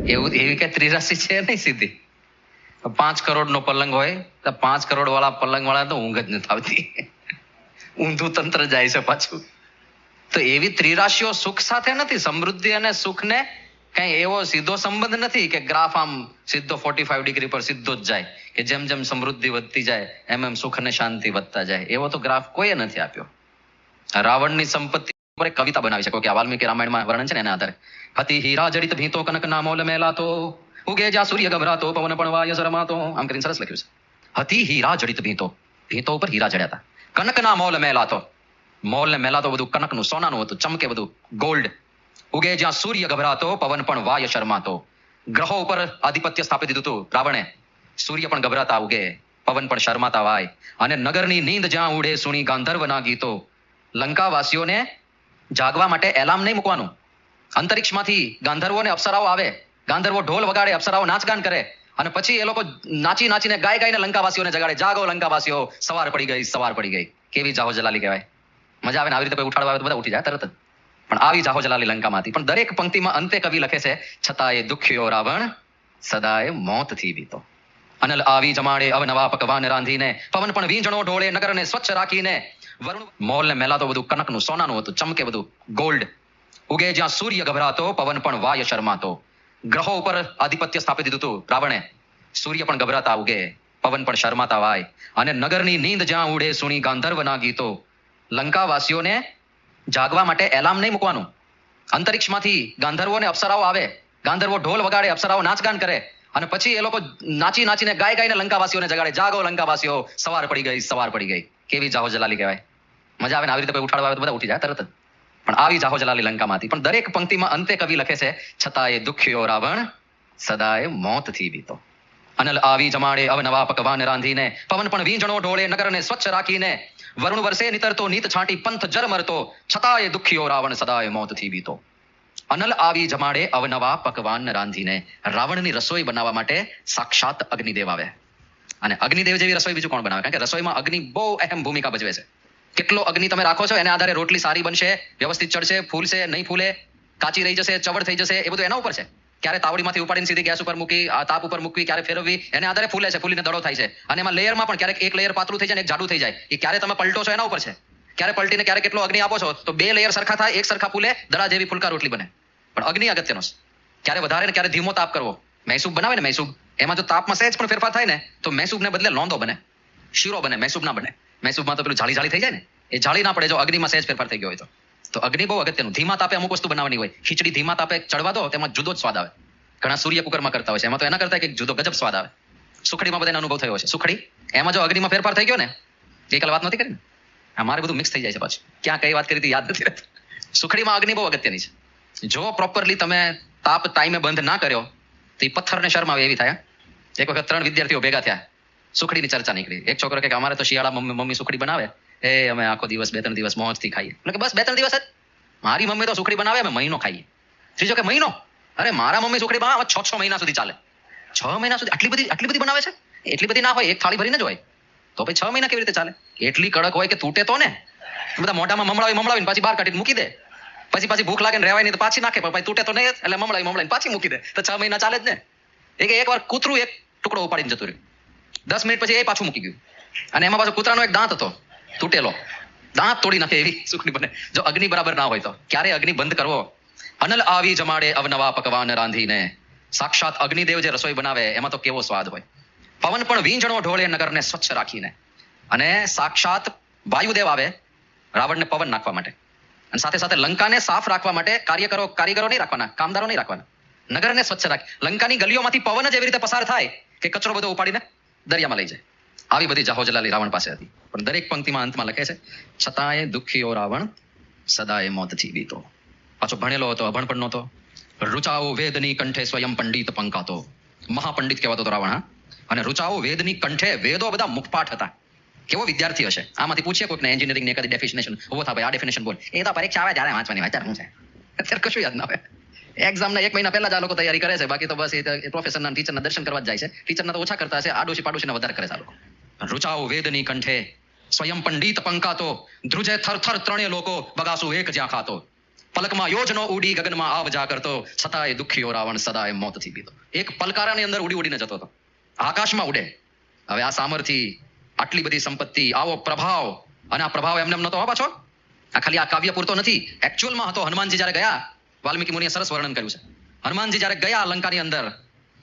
એવું એવી કઈ ત્રિરાશિ છે નહીં સીધી. 5 કરોડનો પલંગ હોય તો 5 કરોડ વાળા પલંગ વાળા તો ઊંઘ જ નથી આવતી. ઊંધું તંત્ર જાય છે પાછું. તો એવી ત્રિરાશિઓ સુખ સાથે નથી. સમૃદ્ધિ અને સુખને કઈ એવો સીધો સંબંધ નથી કે ગ્રાફ આમ સીધો 45 ડિગ્રી પર સીધો જ જાય કે જેમ જેમ સમૃદ્ધિ વધતી જાય એમ એમ સુખ અને શાંતિ વધતા જાય. એવો તો ગ્રાફ કોઈએ નથી આપ્યો. રાવણની સંપત્તિ પર એક કવિતા બનાવી શકો કે વાલ્મીકી રામાયણમાં વર્ણન છે ને એના આધારે. હતિ હીરા જડિત ભીતો કનક ના મોલ મેલાતો ઉગે જ્યાં સૂર્ય ગભરાતો પવન પણ વાય શરમાતો. આમ કરીને સરસ લખ્યું છે. હતિ હીરા જડિત ભીતો, ભીતો ઉપર હીરા જડ્યા હતા. કનક ના મોલ મેલાતો, મોલ ને મેલાતો બધું કનકનું સોનાનું હતું, ચમકે બધું ગોલ્ડ. ઉગે જ્યાં સૂર્ય ગભરાતો પવન પણ વાય શરમાતો. ગ્રહો ઉપર આધિપત્ય સ્થાપી દીધું હતું રાવણે. સૂર્ય પણ ગભરાતા ઉગે, પવન પણ શરમાતા વાય. અને નગરની નીંદ જ્યાં ઉડે સુણી ગાંધર્વના ગીતો. લંકાવાસીઓને જાગવા માટે એલાર્મ નહીં મૂકવાનું. અંતરિક્ષમાંથી ગાંધર્વો ને અપ્સરાઓ આવે, ગાંધર્વો ઢોલ વગાડે, અપ્સરાઓ નાચગાન કરે અને પછી એ લોકો નાચી નાચીને ગાય ગાઈને લંકાવાસીઓને જગાડે. જાગો લંકાવાસીઓ, સવાર પડી ગઈ, સવાર પડી ગઈ. કેવી જાહો જલાલી કહેવાય. મજા આવે ને આવી રીતે કોઈ ઉઠાડવા આવે તો બધા ઉઠી જાય તરત જ. પણ આવી જાહો જલાલી લંકામાંથી. પણ દરેક પંક્તિમાં અંતે કવિ લખે છે છતાંય દુખ્યો રાવણ સદાય મોતથી બીતો. અનલ આવી જમાડે અવનવા પકવાન રાંધીને પવન પણ વીંજણો ઢોળે નગરને સ્વચ્છ રાખીને. વરુણ મોલ ને મેલાતો બધું કનકનું સોનાનું હતું, ચમકે બધું ગોલ્ડ. ઉગે જ્યાં સૂર્ય ગભરાતો પવન પણ વાય શરમાતો. ગ્રહો ઉપર આધિપત્ય સ્થાપી દીધું હતું રાવણે. સૂર્ય પણ ગભરાતા ઉગે, પવન પણ શરમાતા વાય. અને નગરની નીંદ જ્યાં ઉડે સુણી ગાંધર્વના ગીતો. લંકાવાસીઓને જાગવા માટે એલાર્મ નહીં મૂકવાનું. અંતરિક્ષમાંથી ગાંધર્વો ને અપ્સરાઓ આવે, ગાંધર્વો ઢોલ વગાડે, અપ્સરાઓ નાચગાન કરે અને પછી એ લોકો નાચી નાચીને ગાય ગાઈને લંકાવાસીઓને જગાડે. જાગો લંકાવાસીઓ, સવાર પડી ગઈ, સવાર પડી ગઈ. કેવી જાહો જલાલી કહેવાય. મજા આવે ને આવી રીતે કોઈ ઉઠાડવા આવે તો બધા ઉઠી જાય તરત જ. પણ આવી જાહો જલાલી લંકામાંથી. પણ દરેક પંક્તિમાં અંતે કવિ લખે છે છતાંય દુખ્યો રાવણ સદાય મોતથી બીતો. અનલ આવી જમાડે અવનવા પકવાન રાંધીને પવન પણ વીંજણો ઢોળે નગરને સ્વચ્છ રાખીને. વરુણ વર્ષે નીતરતો નીત છાંટી પંથ જર મરતો છતાંય દુખ્યો રાવણ સદાય મોતથી બીતો. અનલ આવી જમાડે અવનવા પકવાન રાંધીને. રાવણની રસોઈ બનાવવા માટે સાક્ષાત અગ્નિદેવ આવે. અને અગ્નિદેવ જેવી રસોઈ બીજું કોણ બનાવે? કારણ કે રસોઈમાં અગ્નિ બહુ અહેમ ભૂમિકા ભજવે છે. કેટલો અગ્નિ તમે રાખો છો એના આધારે રોટલી સારી બનશે, વ્યવસ્થિત ચડશે, ફૂલશે, નહીં ફૂલે, કાચી રહી જશે, ચવડ થઈ જશે, એ બધું એના ઉપર છે. ક્યારે તાવડીમાંથી ઉપાડીને સીધી ગેસ ઉપર મૂકી, તાપ ઉપર મૂકવી, ક્યારે ફેરવવી, એને આધારે ફૂલે છે, ફૂલીને દડો થાય છે. અને એમાં લેયરમાં પણ ક્યારેક એક લેયર પાતળું થઈ જાય ને એક જાડું થઈ જાય. એ ક્યારે તમે પલટો છો એના ઉપર છે. ક્યારે પલટીને ક્યારે કેટલો અગ્નિ આપો છો તો 2 લેયર સરખા થાય, એક સરખા ફૂલે, દડા જેવી ફૂલકા રોટલી બને. પણ અગ્નિ અગત્યનો છે. ક્યારે વધારે ને ક્યારે ધીમો તાપ કરવો. મૈસૂબ બનાવે ને મૈસૂબ, એમાં જો તાપમાં સહેજ પણ ફેરફાર થાય ને તો મૈસૂબને બદલે લોંદો બને, શીરો બને, મૈસૂબ ના બને. મૈસૂબમાં તો પેલું જાળી જાળી થઈ જાય ને, એ જાળી ના પડે જો અગ્નિમાં સહેજ ફેરફાર થઈ ગયો હોય તો અગ્નિ બહુ અગત્યનું. ધીમા તાપે અમુક વસ્તુ બનાવવાની હોય. ખીચડી ધીમા તાપે ચડવા દો તેમાં જુદો જ સ્વાદ આવે. ઘણા સૂર્ય કુકરમાં કરતા હોય છે, એમાં તો એના કરતા એક જુદો ગજબ સ્વાદ આવે. સુખડીમાં બધાને અનુભવ થયો છે. સુખડી એમાં જો અગ્નિમાં ફેરફાર થઈ ગયો ને, ગઈકાલે વાત નથી કરી ને, અમારે બધું મિક્સ થઈ જાય છે પાછું. ક્યાં કઈ વાત કરી હતી યાદ નથી રહેતું. સુખડીમાં અગ્નિ બહુ અગત્યની છે. જો પ્રોપરલી તમે તાપ ટાઈમે બંધ ના કર્યો તો એ પથ્થરને શરમ આવે એવી થાય. એક વખત 3 વિદ્યાર્થીઓ ભેગા થયા, સુખડીની ચર્ચા નીકળી. એક છોકરો કે અમારે તો શિયાળા મમ્મી સુખડી બનાવે, અમે આખો દિવસ 2-3 દિવસ મોજથી ખાઈએ. એટલે કે બસ 2-3 દિવસ જ? મારી મમ્મી તો સુખડી બનાવે અમે મહિનો ખાઈએ. ત્રીજો કે મહિનો? અરે મારા મમ્મી સુખડી બનાવે 6 મહિના સુધી ચાલે. 6 મહિના સુધી આટલી બધી બનાવે છે? એટલી બધી ના હોય, એક થાળી ભરીને જ હોય. તો પછી 6 મહિના કેવી રીતે ચાલે? એટલી કડક હોય કે તૂટે તો ને. બધા મોઢામાં મમળાવીને પાછી બહાર કાઢીને મૂકી દે. પછી ભૂખ લાગે ને રહેવાય નહીં તો પાછી નાખે, પણ તૂટે તો નહીં, એટલે મમળાવીને પાછી મૂકી દે. તો 6 મહિના ચાલે જ ને. એકવાર કૂતરું એક ટુકડો ઉપાડીને જતું રહ્યું. 10 મિનિટ પછી એ પાછું મૂકી ગયું. અને એમાં પાછો કૂતરાનો એક દાંત હતો તૂટેલો, દાંત તોડી નાખે એવી સુખડી બને. જો અગ્નિ બરાબર ના હોય તો ક્યારે અગ્નિ બંધ કરવો. અનલ આવી જમાડે અવનવા પકવાન રાંધીને. સાક્ષાત અગ્નિદેવ જે રસોઈ બનાવે એમાં તો કેવો સ્વાદ હોય. પવન પણ વીંજણો ઢોળે નગરને સ્વચ્છ રાખીને. અને સાક્ષાત વાયુદેવ આવે રાવણને પવન નાખવા માટે. અને સાથે સાથે લંકાને સાફ રાખવા માટે કારીગરો નહીં રાખવાના, કામદારો નહીં રાખવાના. નગરને સ્વચ્છ રાખે. લંકાની ગલીઓમાંથી પવન જ એવી રીતે પસાર થાય કે કચરો બધો ઉપાડીને દરિયામાં લઈ જાય. આવી બધી જાહો જલાલી રાવણ પાસે હતી. પણ દરેક પંક્તિમાં અંતમાં લખે છે છતાંય દુખ્યો રાવણ સદાય મોતથી બીતો. પાછો ભણેલો હતો, અભણ પણ નહોતો. રુચાઓ વેદની કંઠે સ્વયં પંડિત પંકાતો. મહાપંડિત કહેવાતો હતો રાવણ. અને રુચાઓ વેદની કંઠે, વેદો બધા મુખપાઠ હતા. કેવો વિદ્યાર્થી હશે? આમાંથી પૂછીએ કોઈકને એન્જિનિયરિંગ ને કદી ડેફિનેશન ઉભો થાય, ભાઈ આ ડેફિનેશન બોલ. એ તો પરીક્ષા આવે ત્યારે વાંચવાની વાત શું છે, અત્યારે કશું યાદ ના આવે. એક્ઝામના 1 મહિના પહેલા જ આ લોકો તૈયારી કરે છે. બાકી તો બસ એ પ્રોફેસરના ટીચરના દર્શન કરવા જ જાય છે. ટીચરના તો ઓછા કરતા હશે, આડોશી પાડોશીને વધારે કરે છે આ લોકો. રુચાઓ વેદની કંઠે સ્વયં પંડિત પંકાતો. ધ્રુજે થર થર ત્રણેય લોકો બગાસુ એક જ્યાં ખાતો. પલકમાં યોજનો ઉડી ગગનમાં આવજા કરતો, છતાંય દુખીઓ રાવણ સદાય મોતથી બીતો. એક પલકારાની અંદર ઉડી ઉડીને જતો હતો, આકાશમાં ઉડે. હવે આ સામર્થ્ય, આટલી બધી સંપત્તિ, આવો પ્રભાવ, અને આ પ્રભાવ એમને નતો પાછો. આ ખાલી આ કાવ્ય પૂરતો નથી, એકચ્યુઅલમાં હતો. હનુમાનજી જ્યારે ગયા, વાલ્મીકી મુનિએ સરસ વર્ણન કર્યું છે. હનુમાનજી જ્યારે ગયા લંકાની અંદર,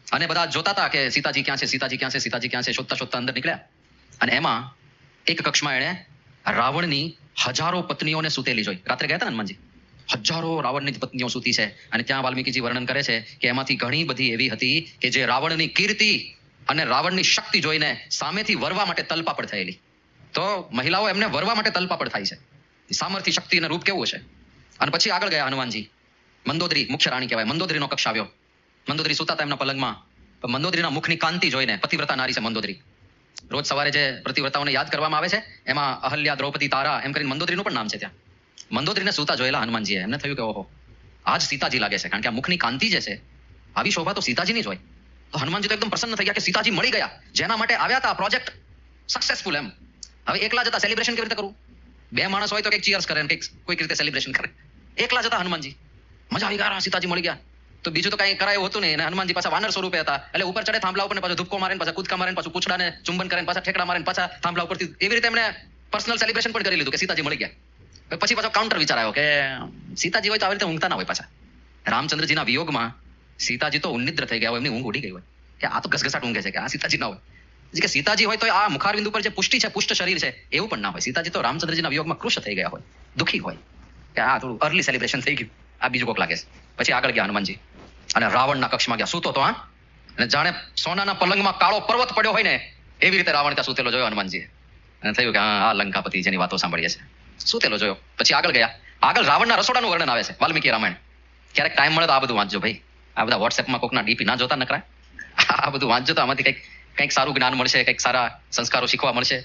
અને બધા જોતા હતા કે સીતાજી ક્યાં છે, સીતાજી ક્યાં છે, સીતાજી ક્યાં છે, શોધતા શોધતા અંદર નીકળ્યા. અને એમાં એક કક્ષમાં એણે રાવણની હજારો પત્નીઓને સૂતેલી જોઈ. રાત્રે ગયા હતા ને હનુમાનજી, હજારો રાવણની પત્નીઓ સૂતી છે. અને ત્યાં વાલ્મીકીજી વર્ણન કરે છે કે એમાંથી ઘણી બધી એવી હતી કે જે રાવણની કીર્તિ અને રાવણની શક્તિ જોઈને સામેથી વરવા માટે તલપાપડ થયેલી. તો મહિલાઓ એમને વરવા માટે તલપાપડ થાય છે. સામર્થ્ય, શક્તિ અને રૂપ કેવું છે. અને પછી આગળ ગયા હનુમાનજી. મંદોદરી, મુખ્ય રાણી કહેવાય, મંદોદરીનો કક્ષ આવ્યો. મંદોદરી સુતા હતા એમના પલંગમાં. મંદોદરીના મુખની કાંતિ જોઈને, પતિવ્રતા નારી છે મંદોદરી, રોજ સવારે જે પ્રતિવ્રતાઓને યાદ કરવામાં આવે છે એમાં અહલ્યા, દ્રૌપદી, તારા એમ કરીને મંદોદરીનું પણ નામ છે ત્યાં. મંદોદરીને સુતા જોયેલા હનુમાનજીએ. એમને થયું કે ઓહો, આજ સીતાજી લાગે છે, કારણ કે આ મુખની કાંતિ જે છે, આવી શોભા તો સીતાજીની જ હોય. તો હનુમાનજી તો એકદમ પ્રસન્ન થઈ ગયા કે સીતાજી મળી ગયા, જેના માટે આવ્યા હતા. Project successful. એમ હવે એકલા જતા સેલિબ્રેશન કેવી રીતે કરવું? બે માણસ હોય તો કંઈક ચીયર્સ કરે, કંઈક કોઈક રીતે સેલિબ્રેશન કરે. એકલા જતા હનુમાનજી, મજા આવી ગયા, સીતાજી મળી ગયા. તો બીજું તો કઈ કરાયું હતું નહીં. અને હનુમાનજી પાછા વાનર સ્વરૂપે હતા, એટલે ઉપર ચડે થાંભલા ઉપર, પાછા ધુપકો મારે, પાછા કૂદકા મારે, પાછું પૂછડાને ચુંબન કરે, પાછા ઠેકડા મારે, પાછા થાંભલા ઉપરથી. એવી રીતે એમણે પર્સનલ સેલિબ્રેશન પણ કરી લીધું કે સીતાજી મળી ગયા. પછી પાછો કાઉન્ટર વિચાર આવ્યો કે સીતાજી હોય તો આવી રીતે ઊંઘતા ના હોય. પાછા રામચંદ્રજીના વિયોગમાં સીતાજી તો ઉન્નિદ્ર થઈ ગયા હોય, એમની ઊંઘ ઉડી ગઈ હોય કે આ તો ઘસઘસાટ ઊંઘે છે, કે આ સીતાજી ના હોય. કે સીતાજી હોય તો આ મુખારબિંદ ઉપર જે પુષ્ટિ છે, પુષ્ટ શરીર છે, એવું પણ ના હોય. સીતાજી તો રામચંદ્રજીના વિયોગમાં કૃશ થઈ ગયા હોય, દુઃખી હોય કે આ થોડું અર્લી સેલિબ્રેશન થઈ ગયું, આ બીજું કોક લાગે છે. પછી આગળ ગયા હનુમાનજી અને રાવણના કક્ષમાં ગયા. સૂતો તો હા, અને જાણે સોનાના પલંગમાં કાળો પર્વત પડ્યો હોય ને એવી રીતે રાવણ ત્યાં સૂતેલો જોયો હનુમાનજી. અને થયું કે હા, આ લંકાપતિ જેની વાતો સાંભળીએ છે, સૂતેલો જોયો. પછી આગળ ગયા. આગળ રાવણના રસોડાનું વર્ણન આવે છે વાલ્મીકી રામાયણ. ક્યારેક ટાઈમ મળે તો આ બધું વાંચજો ભાઈ. આ બધા વોટ્સએપમાં કોકના ડીપી ના જોતા નકરા, આ બધું વાંચજો તો આમાંથી કંઈક સારું જ્ઞાન મળશે, કંઈક સારા સંસ્કારો શીખવા મળશે.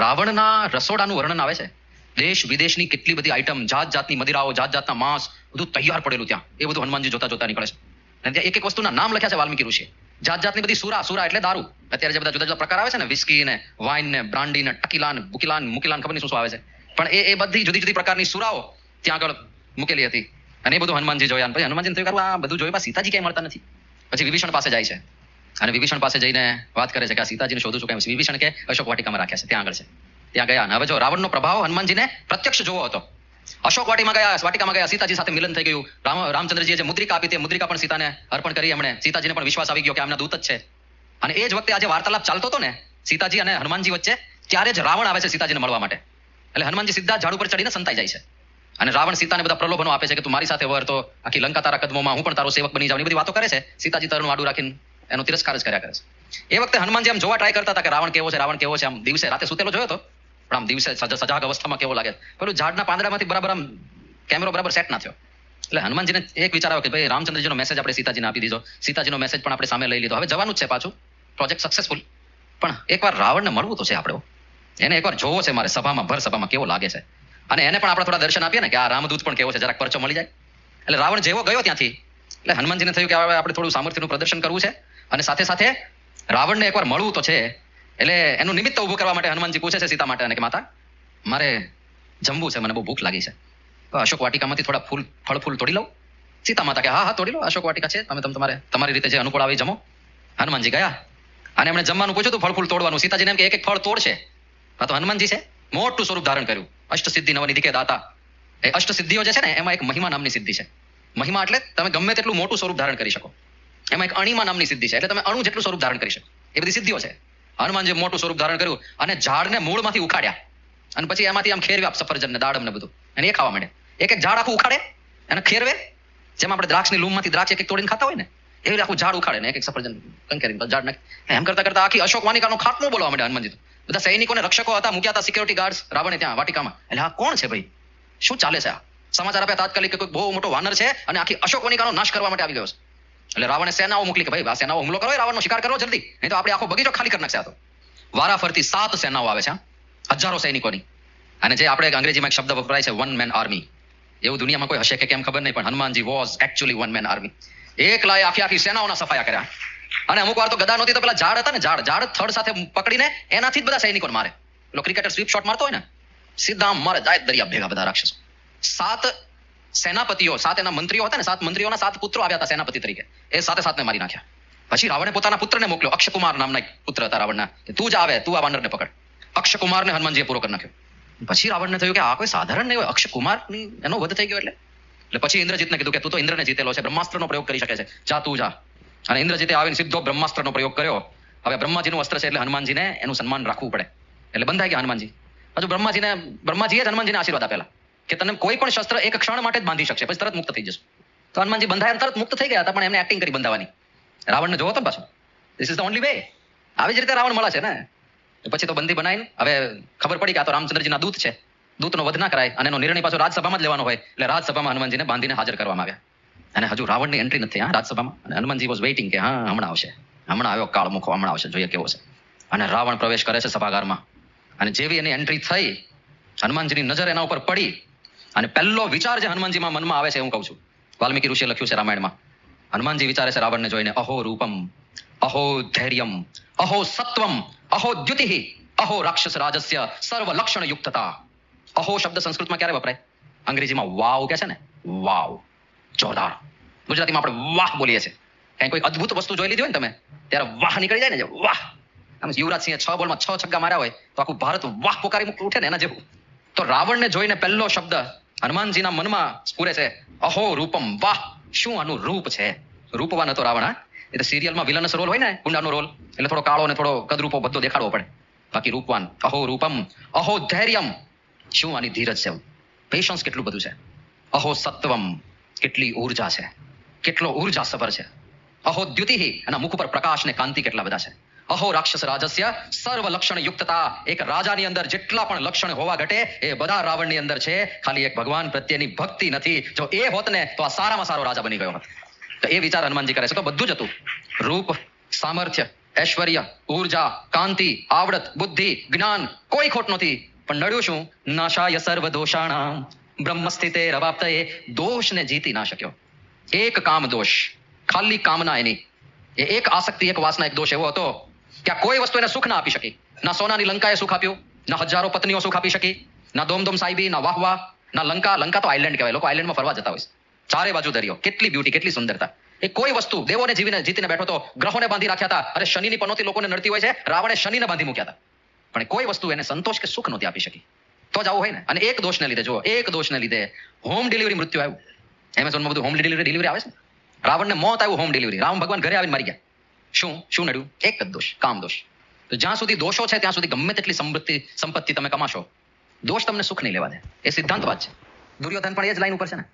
રાવણના રસોડાનું વર્ણન આવે છે. દેશ વિદેશની કેટલી બધી આઈટમ, જાત જાતની મદિરાઓ, જાત જાતના માંસ, બધું તૈયાર પડેલું ત્યાં. એ બધું હનુમાનજી જોતા જોતા નીકળે છે. અને ત્યાં એક એક વસ્તુના નામ લખ્યા છે વાલ્મીકી ઋષિએ. જાત જાતની બધી સુરા, સુરા એટલે દારૂ. અત્યારે જે બધા જુદા જુદા પ્રકાર આવે છે ને, વિસ્કી ને, વાઇન ને, બ્રાન્ડી ને, ટકીલા ને, બુકીલા ને, મુકીલા ને, ખબર નહીં શું આવે છે, પણ એ બધી જુદી જુદી પ્રકારની સુરાઓ ત્યાં આગળ મૂકેલી હતી. અને એ બધું હનુમાનજી જોયા. પછી હનુમાનજીને થયું કે આ બધું જોયું, સીતાજી ક્યાંય મળતા નથી. પછી વિભીષણ પાસે જાય છે અને વિભીષણ પાસે જઈને વાત કરે છે કે આ સીતાજીને શોધું છું. કેમ? વિભીષણ કે અશોક વાટિકામાં રાખ્યા છે, ત્યાં આગળ છે. ત્યાં ગયા. અને હવે જો રાવણનો પ્રભાવ હનુમાનજીને પ્રત્યક્ષ જોવો હતો. અશોક વાટિકામાં ગયા, સીતાજી સાથે મિલન થઈ ગયું. રામચંદ્રજીએ જે મુદ્રિકા આપી, તે મુદ્રિકા પણ સીતાને અર્પણ કરી એમણે. સીતાજીને પણ વિશ્વાસ આવી ગયો કે આમના દૂત જ છે. અને એ જ વખતે આજે વાર્તાલાપ ચાલતો હતો ને સીતાજી અને હનુમાનજી વચ્ચે, ત્યારે જ રાવણ આવે છે સીતાજીને મળવા માટે. એટલે હનુમાનજી સીધા ઝાડ ઉપર ચડીને સંતાઈ જાય છે. અને રાવણ સીતાને બધા પ્રલોભનો આપે છે કે તું મારી સાથે વર તો આખી લંકા તારા કદમોમાં, હું પણ તારો સેવક બની જાઉં. એ બધી વાતો કરે છે. સીતાજી તરનું આડું રાખીને એનો તિરસ્કાર જ કર્યા કરે છે. એ વખતે હનુમાનજી આમ જોવા ટ્રાય કરતા હતા કે રાવણ કેવો છે, રાવણ કેવો છે. આમ દિવસે રાતે સુતેલો જોયો હતો, પણ આમ દિવસે સજાગ અવસ્થામાં કેવો લાગે. પેલું ઝાડના પાંદડામાંથી બરાબર આમ કેમેરો બરાબર સેટ ના થયો. એટલે હનુમાનજીને એક વિચાર આવ્યો કે ભાઈ રામચંદ્રજીનો મેસેજ આપણે સીતાજીને આપી દીધો, સીતાજીનો મેસેજ પણ આપણે સામે લઈ લીધો, હવે જવાનું જ છે પાછું, પ્રોજેક્ટ સક્સેસફુલ. પણ એકવાર રાવણને મળવું તો છે આપણે, એને એકવાર જોવો છે મારે સભામાં, ભર સભામાં કેવો લાગે છે. અને એને પણ આપણે થોડા દર્શન આપીએ ને કે આ રામદૂત પણ કેવો છે, જરાક પરચો મળી જાય. એટલે રાવણ જેવો ગયો ત્યાંથી, એટલે હનુમાનજીને થયું કે હવે આપણે થોડું સામર્થ્યનું પ્રદર્શન કરવું છે. અને સાથે સાથે રાવણને એકવાર મળવું તો છે. એટલે એનું નિમિત્ત ઊભું કરવા માટે હનુમાનજી પૂછે છે સીતા માટે અને કે માતા, મારે જમવું છે, મને બહુ ભૂખ લાગી છે, તો અશોક વાટિકામાંથી થોડા ફળ ફૂલ તોડી લઉં? સીતા માતા કે હા હા તોડી લો, અશોક વાટિકા છે, તમે તમારી રીતે જે અનુકૂળ આવી જમો. હનુમાનજી ગયા અને એમણે જમવાનું પૂછ્યું હતું, ફળ ફૂલ તોડવાનું. સીતાજીને એમ કે એક એક ફળ તોડશે. હા, તો હનુમાનજી છે મોટું સ્વરૂપ ધારણ કર્યું. અષ્ટસિદ્ધિ નવનિધિ કે દાતા. એ અષ્ટસિદ્ધિઓ જે છે ને, એમાં એક મહિમા નામની સિદ્ધિ છે. મહિમા એટલે તમે ગમે તેટલું મોટું સ્વરૂપ ધારણ કરી શકો. એમાં એક અણિમા નામની સિદ્ધિ છે, એટલે તમે અણુ જેટલું સ્વરૂપ ધારણ કરી શકો. એ બધી સિદ્ધિઓ છે. હનુમાનજી મોટું સ્વરૂપ ધારણ કર્યું અને ઝાડને મૂળમાંથી ઉખાડ્યા. અને પછી એમાંથી આમ ખેરવ્યા સફરજન ને દાડમ ને બધું, અને એ ખાવા માંડે. એક એક ઝાડ આખું ઉખાડે અને ખેરવે, જેમ આપણે દ્રાક્ષની લૂમમાંથી દ્રાક્ષ એક એક તોડીને ખાતા હોય ને, એવી આખું ઝાડ ઉખાડે ને એક એક સફરજન કંકેરીને ઝાડ નાખે. એમ કરતા કરતા આખી અશોક વાટિકાનો ખાત્મો બોલવા માંડે હનુમાનજી. બધા સૈનિકોને, રક્ષકો હતા, મૂક્યા હતા સિક્યોરિટી ગાર્ડ્સ રાવણે ત્યાં વાટિકામાં. એટલે આ કોણ છે ભાઈ, શું ચાલે છે? આ સમાચાર આપ્યા તાત્કાલિક કે કોઈ બહુ મોટો વાનર છે અને આખી અશોક વાટિકાનો નાશ કરવા માટે આવી ગયો છે. એટલે રાવણે સેનાઓ મોકલી કે ભાઈ આ સેનાઓ હુમલો કરો, રાવણનો શિકાર કરો જલ્દી, નહીં તો આપણે આખો બગીચો ખાલી કરી નાખશે. આ તો વારાફરતી 7 સેનાઓ આવે છે, હજારો સૈનિકોની. અને જે આપણે અંગ્રેજીમાં એક શબ્દ વપરાય છે, વન મેન આર્મી. એવું દુનિયામાં કોઈ હશે કે કેમ ખબર નહીં, પણ Hanumanji was actually one man army. એકલાએ આખી સેનાઓના સફાયા કર્યા. અને અમુક વાર તો ગદા નહોતી તો પેલા ઝાડ હતા ને, ઝાડ થડ સાથે પકડીને એનાથી જ બધા સૈનિકોને મારે. પેલો ક્રિકેટર સ્વીપ શોટ મારતો હોય ને, સીધા મારે જાય દરિયા ભેગા બધા રાક્ષસો. 7 સેનાપતિઓ, 7 એના મંત્રીઓ હતા ને, 7 મંત્રીઓના 7 પુત્રો આવ્યા હતા સેનાપતિ તરીકે, એ 7 મારી નાખ્યા. પછી રાવણે પોતાના પુત્રને મોકલ્યો, અક્ષકુમાર નામના એક પુત્ર હતા રાવણના, કે તું જ આવે, તું આ વાનરને પકડ. અક્ષકુમારને હનુમાનજીએ પૂરો કરી નાખ્યો. પછી રાવણને થયું કે આ કોઈ સાધારણ નહીં હોય, અક્ષકુમારની એનો વધ થઈ ગયો. એટલે પછી ઇન્દ્રજીતને કીધું કે તું તો ઇન્દ્રને જીતેલો છે, બ્રહ્માસ્ત્રનો પ્રયોગ કરી શકે છે, જા તું જા. અને ઇન્દ્રજીતે આવીને સીધો બ્રહ્માસ્ત્રનો પ્રયોગ કર્યો. હવે બ્રહ્માજીનું અસ્ત્ર છે એટલે હનુમાનજીને એનું સન્માન રાખવું પડે, એટલે બંધાઈ ગયા હનુમાનજી. હજુ બ્રહ્માજીએ જ હનુમાનજીને આશીર્વાદ આપેલા કે તને કોઈ પણ શસ્ત્ર એક ક્ષણ માટે જ બાંધી શકશે, પછી તરત મુક્ત થઈ જશે. તો હનુમાનજી બંધાયા તરત મુક્ત થઈ ગયા હતા, પણ એમને એક્ટિંગ કરી બંધાવાની. રાવણને જોવો તો પાછું, this is the only way. આવી જ રીતે રાવણ મળે છે ને. પછી તો બંદી બનાવીને હવે ખબર પડી કે આ તો રામચંદ્રજીના દૂત છે, દૂતનો વધ ના કરાય, અને એનો નિર્ણય પાછો રાજસભામાં જ લેવાનો હોય, એટલે રાજસભામાં હનુમાનજીને બાંધીને હાજર કરવામાં આવ્યા. અને હજુ રાવણની એન્ટ્રી નથી રાજસભામાં, અને હનુમાનજી વોઝ વેઇટિંગ કે હા હમણાં આવશે, હમણાં આવ્યો કાળમુખો, હમણાં આવશે, જોઈએ કેવો છે. અને રાવણ પ્રવેશ કરે છે સભાગારમાં, અને જેવી એની એન્ટ્રી થઈ, હનુમાનજીની નજર એના ઉપર પડી, અને પહેલો વિચાર જે હનુમાનજીમાં મનમાં આવે છે હું કહું છું, વાલ્મીકી ઋષિએ લખ્યું છે રામાયણમાં. હનુમાનજી વિચારે છે રાવણને જોઈને, અહો રૂપમ, અહો ધૈર્યમ, અહો સત્વમ, અહો દ્યુતિઃ, અહો રાક્ષસ રાજસ્ય સર્વ લક્ષણ યુક્તતા. અહો શબ્દ સંસ્કૃતમાં ક્યારે વપરાય? અંગ્રેજીમાં વાવ કે છે ને, વાવ, જોરદાર. ગુજરાતીમાં આપણે વાહ બોલીએ છીએ. કઈ કોઈ અદ્ભુત વસ્તુ જોઈ લીધી હોય ને તમે, ત્યારે વાહ નીકળી જાય ને, વાહ. આમ યુવરાજસિંહે 6 બોલમાં 6 છગ્ગા માર્યા હોય તો આખું ભારત વાહ પોકારી ઉઠે ને, એના જેવું. તો રાવણને જોઈને પહેલો શબ્દ હનુમાનજીના મનમાં સ્ફુરે છે, અહો રૂપમ, વાહ, શું આનું રૂપ છે. રૂપવાન હતો રાવણ. એ તો સિરિયલમાં વિલનસ રોલ હોય ને, ગુંડાનો રોલ, એટલે થોડો કાળો ને થોડો કદરૂપો બધો દેખાડવો પડે. બાકી રૂપવાન. અહો રૂપમ, અહો ધૈર્યમ, શું આની ધીરજ છે, પેશન્સ કેટલું બધું છે. અહો સત્વમ, કેટલી ઉર્જા છે, કેટલો ઉર્જા સભર છે. અહો દ્યુતિઃ, એના મુખ પર પ્રકાશ ને કાંતિ કેટલા બધા છે. અહો રાક્ષસ રાજસ્ય સર્વ લક્ષણ યુક્તતા, એક રાજાની અંદર જેટલા પણ લક્ષણ હોવા ઘટે એ બધા રાવણની અંદર છે, ખાલી એક ભગવાન પ્રત્યેની ભક્તિ નથી. જો એ હોત ને તો આ સારામાં સારો રાજા બની ગયો હોત. તો એ વિચાર હનુમાનજી કરે છે. તો બધું જ હતું, રૂપ, સામર્થ્ય, ઐશ્વર્ય, ઉર્જા, કાંતિ, આવડત, બુદ્ધિ, જ્ઞાન, કોઈ ખોટ નથી. પણ નડ્યું શું? નાશાય સર્વ દોષાણામ બ્રહ્મસ્થિતે રવાપ્તયે, દોષને જીતી ના શક્યો. એક કામ દોષ, ખાલી કામના એની, એ એક આસક્તિ, એક વાસના, એક દોષ એવો હતો કે આ કોઈ વસ્તુ એને સુખ ના આપી શકી. ના સોનાની લંકાએ સુખ આપ્યું, ના હજારો પત્નીઓ સુખ આપી શકી, ના દોમદોમ સાહેબી, ના વાહ, ના લંકા. લંકા તો આઇલેન્ડ કહેવાય, લોકો આઇલેન્ડમાં ફરવા જતા હોય છે. ચારે બાજુ દરિયો, કેટલી બ્યુટી, કેટલી સુંદરતા. એ કોઈ વસ્તુ દેવોને જીતીને બેઠો હતો, ગ્રહોને બાંધી રાખ્યા હતા. અરે શનિની પનોતી લોકોને નડતી હોય છે, રાવણે શનિને બાંધી મૂક્યા હતા. પણ કોઈ વસ્તુ એને સંતોષ કે સુખ નહોતી આપી શકી. તો જ આવું હોય ને. અને એક દોષને લીધે, જુઓ, એક દોષને લીધે હોમ ડિલિવરી મૃત્યુ આવ્યું. એમેઝોનમાં બધું હોમ ડિલિવરી આવે છે. રાવણને મોત આવ્યું હોમ ડિલિવરી. રામ ભગવાન ઘરે આવીને મારી ગયા. શું નડ્યું? એક જ દોષ, કામ દોષ. તો જ્યાં સુધી દોષો છે ત્યાં સુધી ગમે તેટલી સંપત્તિ તમે કમાશો, દોષ તમને સુખ નહીં લેવા દે. એ સિદ્ધાંત વાત છે. દુર્યોધન પણ એ જ લાઈન ઉપર છે ને.